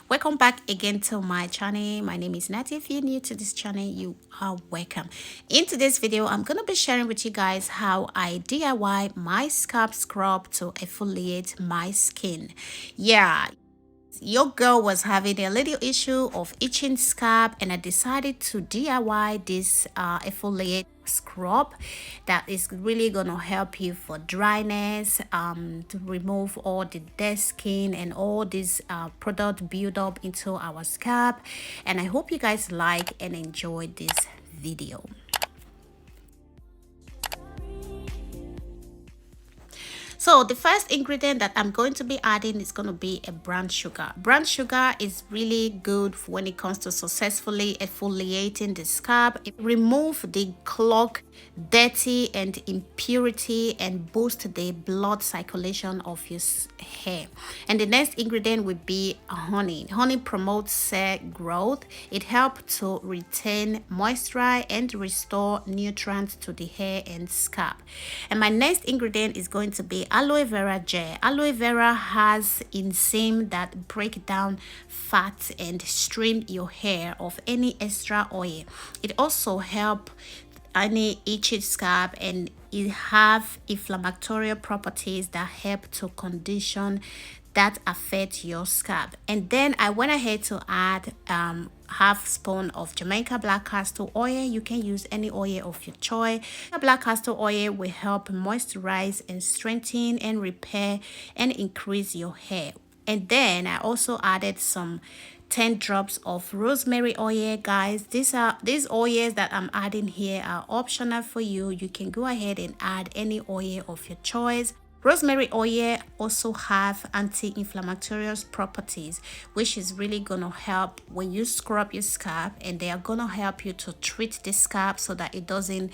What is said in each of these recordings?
Welcome back again to my channel. My name is Nati. If you're new to this channel, you are welcome. In today's video, I'm gonna be sharing with you guys how I DIY my scalp scrub to exfoliate my skin. Yeah, your girl was having a little issue of itching scalp, and I decided to DIY this exfoliate scrub that is really gonna help you for dryness, to remove all the dead skin and all this product build up into our scalp. And I hope you guys like and enjoy this video. So the first ingredient that I'm going to be adding is going to be a brown sugar. Brown sugar is really good when it comes to successfully exfoliating the scalp. It removes the clog, dirty and impurity, and boost the blood circulation of your hair. And the next ingredient would be honey. Honey promotes cell growth. It helps to retain moisture and restore nutrients to the hair and scalp. And my next ingredient is going to be aloe vera gel. Aloe vera has enzymes that break down fat and trim your hair of any extra oil. It also helps any itchy scalp, and it have inflammatory properties that help to condition that affect your scalp. And then I went ahead to add half spoon of Jamaica black castor oil. You can use any oil of your choice. Black castor oil will help moisturize and strengthen and repair and increase your hair. And then I also added some 10 drops of rosemary oil. Guys, these oils that I'm adding here are optional for you. You can go ahead and add any oil of your choice. Rosemary oil also have anti-inflammatory properties, which is really gonna help when you scrub your scalp, and they are gonna help you to treat the scalp so that it doesn't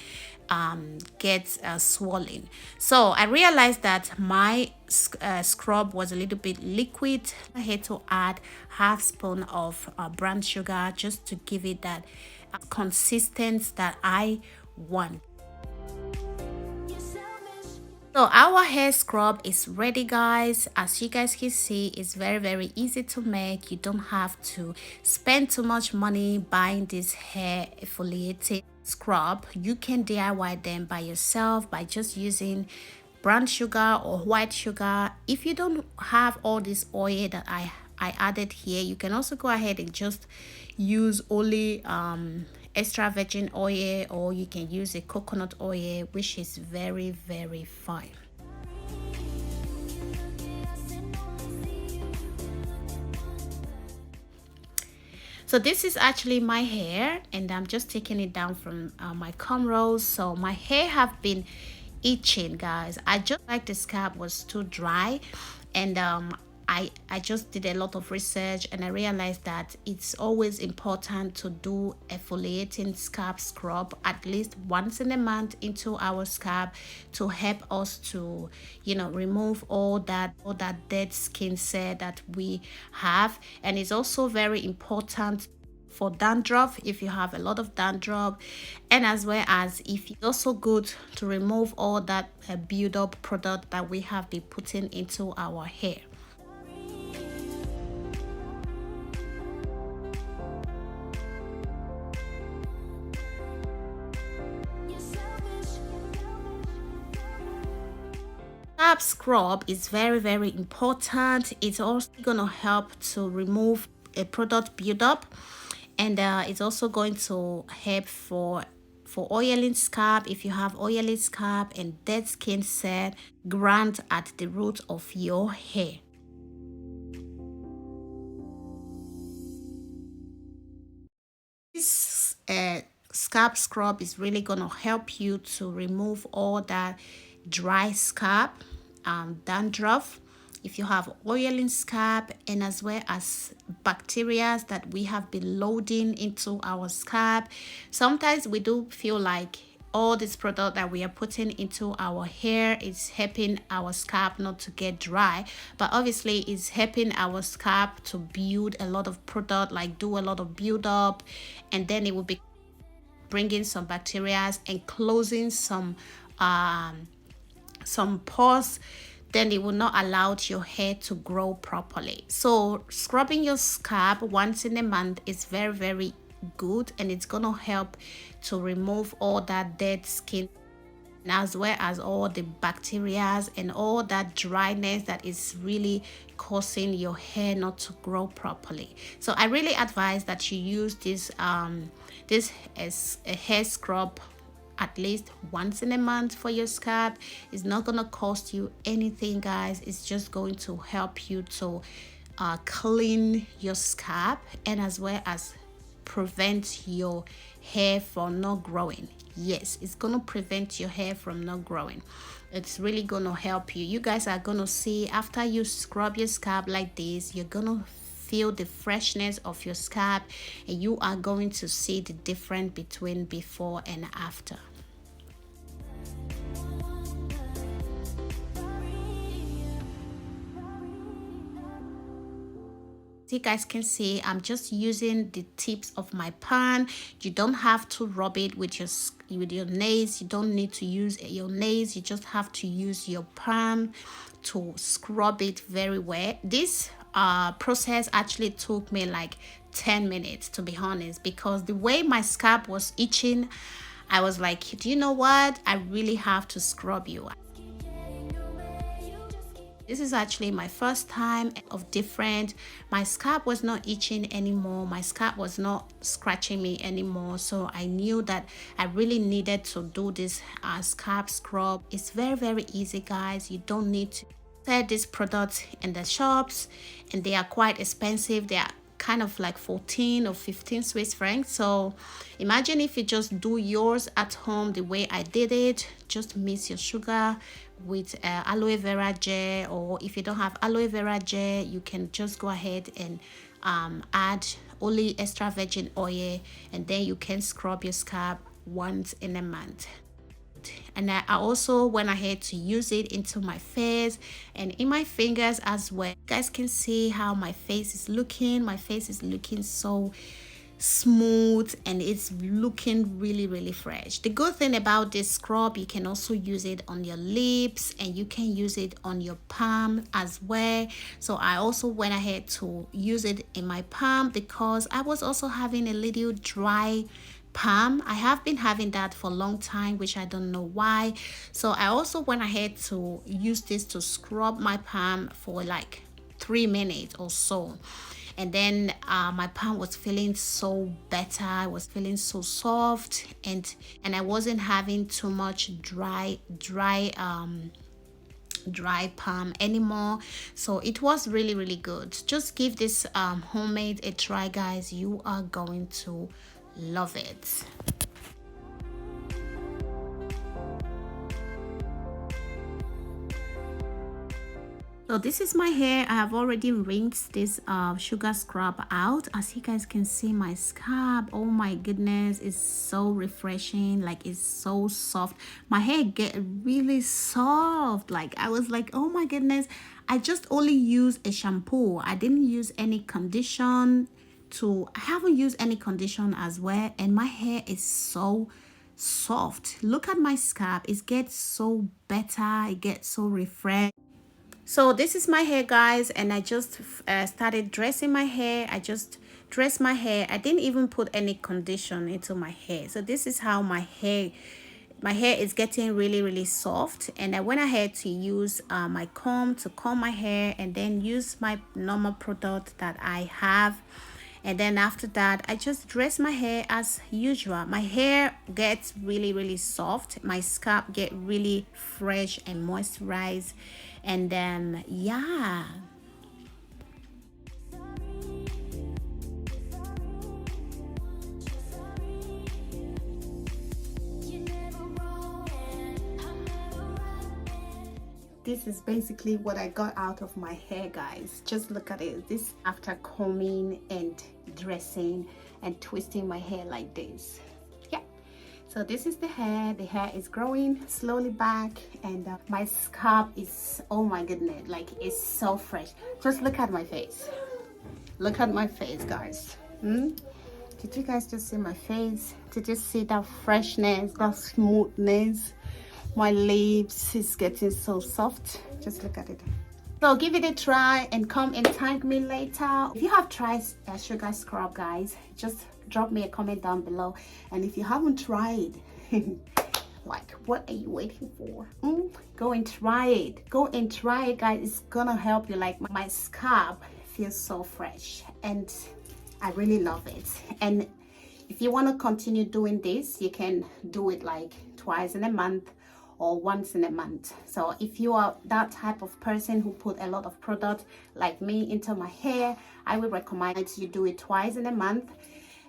get swollen. So I realized that my scrub was a little bit liquid. I had to add half spoon of brown sugar just to give it that consistency that I want. So our hair scrub is ready, guys. As you guys can see, it's very easy to make. You don't have to spend too much money buying this hair exfoliating scrub. You can DIY them by yourself by just using brown sugar or white sugar. If you don't have all this oil that I added here, you can also go ahead and just use only extra virgin oil, or you can use a coconut oil, which is very fine. So this is actually my hair, and I'm just taking it down from my comb rolls. So my hair have been itching, guys. I just like the scalp was too dry, and I just did a lot of research, and I realized that it's always important to do exfoliating scalp scrub at least once in a month into our scalp to help us to, you know, remove all that dead skin cell that we have. And it's also very important for dandruff if you have a lot of dandruff, and as well as if it's also good to remove all that build up product that we have been putting into our hair. Scalp scrub is very important. It's also gonna help to remove a product buildup, and it's also going to help for oiling scalp. If you have oily scalp and dead skin cell gland at the root of your hair. This scalp scrub is really gonna help you to remove all that dry scalp, dandruff, if you have oiling scalp, and as well as bacteria that we have been loading into our scalp. Sometimes we do feel like all this product that we are putting into our hair is helping our scalp not to get dry, but obviously it's helping our scalp to build a lot of product, like do a lot of build up, and then it will be bringing some bacteria and closing some pores then it will not allow your hair to grow properly. So scrubbing your scalp once in a month is very, very good, and it's gonna help to remove all that dead skin, as well as all the bacteria and all that dryness that is really causing your hair not to grow properly. So I really advise that you use this as a hair scrub at least once in a month for your scalp. It's not gonna cost you anything, guys. It's just going to help you to clean your scalp, and as well as prevent your hair from not growing. Yes, it's gonna prevent your hair from not growing. It's really gonna help you. You guys are gonna see after you scrub your scalp like this, you're gonna feel the freshness of your scalp, and you are going to see the difference between before and after. You guys can see I'm just using the tips of my palm. You don't have to rub it with your nails. You don't need to use your nails. You just have to use your palm to scrub it very well. This process actually took me like 10 minutes, to be honest, because the way my scalp was itching, I was like, do you know what, I really have to scrub you. This is actually my first time of different. My scalp was not itching anymore. My scalp was not scratching me anymore. So I knew that I really needed to do this scalp scrub. It's very, very easy, guys. You don't need to sell these products in the shops, and they are quite expensive. They are kind of like 14 or 15 Swiss francs. So imagine if you just do yours at home the way I did it. Just mix your sugar with aloe vera gel, or if you don't have aloe vera gel, you can just go ahead and add only extra virgin oil, and then you can scrub your scalp once in a month. And I also went ahead to use it into my face and in my fingers as well. You guys can see how my face is looking. My face is looking so smooth, and it's looking really, really fresh. The good thing about this scrub, you can also use it on your lips, and you can use it on your palm as well. So I also went ahead to use it in my palm because I was also having a little dry palm. I have been having that for a long time, which I don't know why. So I also went ahead to use this to scrub my palm for like 3 minutes or so, and then my palm was feeling so better. I was feeling so soft, and I wasn't having too much dry palm anymore. So it was really, really good. Just give this homemade a try, guys. You are going to love it. So this is my hair. I have already rinsed this sugar scrub out. As you guys can see, my scalp, oh my goodness, is so refreshing. Like, it's so soft. My hair get really soft. Like, I was like, oh my goodness, I just only used a shampoo. I didn't use any condition. I haven't used any condition as well, and my hair is so soft. Look at my scalp. It gets so better. It gets so refreshed. So this is my hair, guys, and I just started dressing my hair. I just dressed my hair. I didn't even put any condition into my hair. So this is how my hair is getting really, really soft. And I went ahead to use my comb to comb my hair, and then use my normal product that I have. And then after that, I just dress my hair as usual. My hair gets really, really soft. My scalp get really fresh and moisturized. And then, yeah. This is basically what I got out of my hair, guys. Just look at it. This after combing and dressing and twisting my hair like this. Yeah, so this is the hair. The hair is growing slowly back, and my scalp is, oh my goodness, like, it's so fresh. Just look at my face. Look at my face, guys. Did you guys just see my face? Did you see that freshness, that smoothness? My lips is getting so soft. Just look at it. So give it a try and come and thank me later. If you have tried a sugar scrub, guys, just drop me a comment down below. And if you haven't tried, like, what are you waiting for? Go and try it. Go and try it, guys. It's gonna help you. Like, my scalp feels so fresh and I really love it. And if you want to continue doing this, you can do it like twice in a month or once in a month. So if you are that type of person who put a lot of product like me into my hair, I would recommend you do it twice in a month.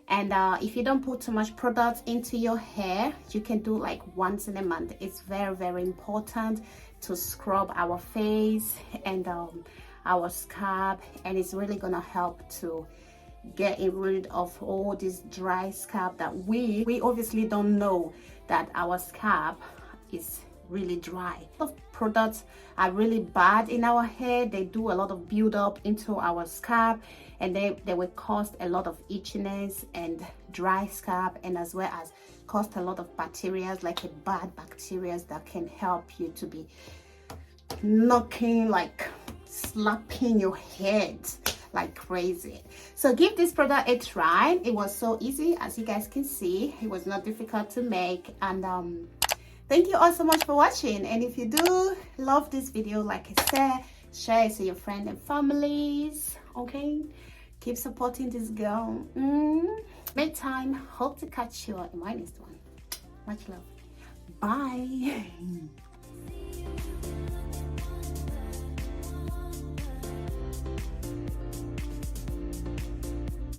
And if you don't put too much product into your hair, you can do like once in a month. It's very, very important to scrub our face and our scalp, and it's really gonna help to get rid of all this dry scalp that we obviously don't know that our scalp is really dry. A lot of products are really bad in our hair. They do a lot of build up into our scalp, and they will cause a lot of itchiness and dry scalp, and as well as cause a lot of bacteria, like a bad bacteria that can help you to be knocking, like slapping your head like crazy. So give this product a try. It was so easy, as you guys can see. It was not difficult to make. And thank you all so much for watching. And if you do love this video, like I said, share it to your friends and families. Okay, keep supporting this girl. Make time. Hope to catch you in my next one. Much love. Bye.